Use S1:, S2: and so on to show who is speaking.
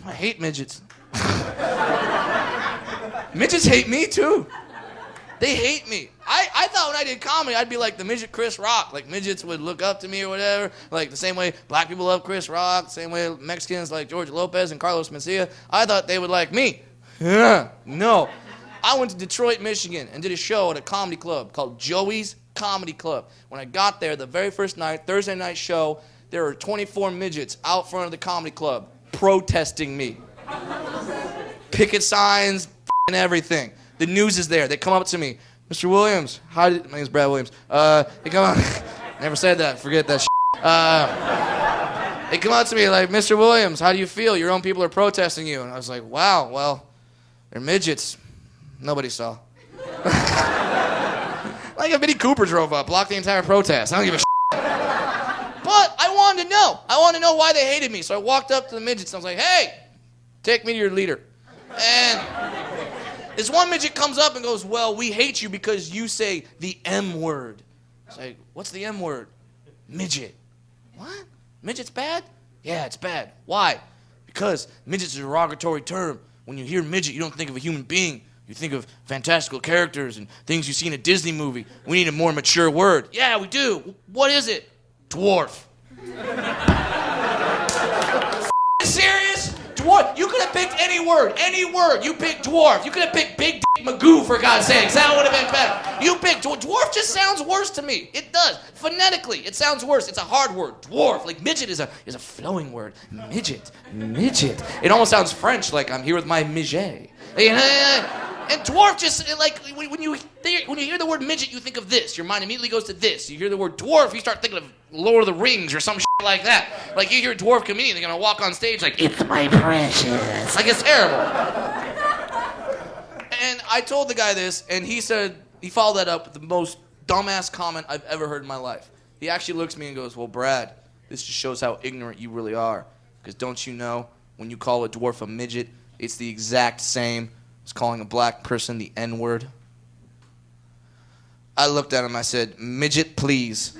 S1: I hate midgets. Midgets hate me too. They hate me. I thought when I did comedy, I'd be like the midget Chris Rock. Like midgets would look up to me or whatever. Like the same way black people love Chris Rock, the same way Mexicans like George Lopez and Carlos Mencia. I thought they would like me. No. I went to Detroit, Michigan and did a show at a comedy club called Joey's Comedy Club. When I got there, the very first night, Thursday night show, there were 24 midgets out front of the comedy club protesting me. Picket signs and everything. The news is there. They come up to me. Mr. Williams, my name's Brad Williams. They come up, never said that, forget that shit. They come up to me like, Mr. Williams, how do you feel? Your own people are protesting you. And I was like, wow, well, they're midgets. Nobody saw. Like if Vinnie Cooper drove up, blocked the entire protest. I don't give a shit. But I wanted to know. I wanted to know why they hated me. So I walked up to the midgets and I was like, hey, take me to your leader. And this one midget comes up and goes, well, we hate you because you say the M word. It's like, what's the M word? Midget. What? Midget's bad? Yeah, it's bad. Why? Because midget's a derogatory term. When you hear midget, you don't think of a human being. You think of fantastical characters and things you see in a Disney movie. We need a more mature word. Yeah, we do. What is it? Dwarf. Serious? Dwarf. You could have picked any word. Any word. You picked dwarf. You could have picked Big Dick Magoo, for God's sakes. That would have been better. You picked dwarf. Dwarf just sounds worse to me. It does. Phonetically, it sounds worse. It's a hard word. Dwarf. Like midget is a flowing word. Midget. Midget. It almost sounds French, like I'm here with my midget. And dwarf just, like, when you hear the word midget, you think of this. Your mind immediately goes to this. You hear the word dwarf, you start thinking of Lord of the Rings or some shit like that. Like, you hear a dwarf comedian, they're going to walk on stage like, it's my precious. Like, it's terrible. And I told the guy this, and he said, he followed that up with the most dumbass comment I've ever heard in my life. He actually looks at me and goes, well, Brad, this just shows how ignorant you really are. Because don't you know, when you call a dwarf a midget, it's the exact same as calling a black person the N-word. I looked at him, I said, midget, please.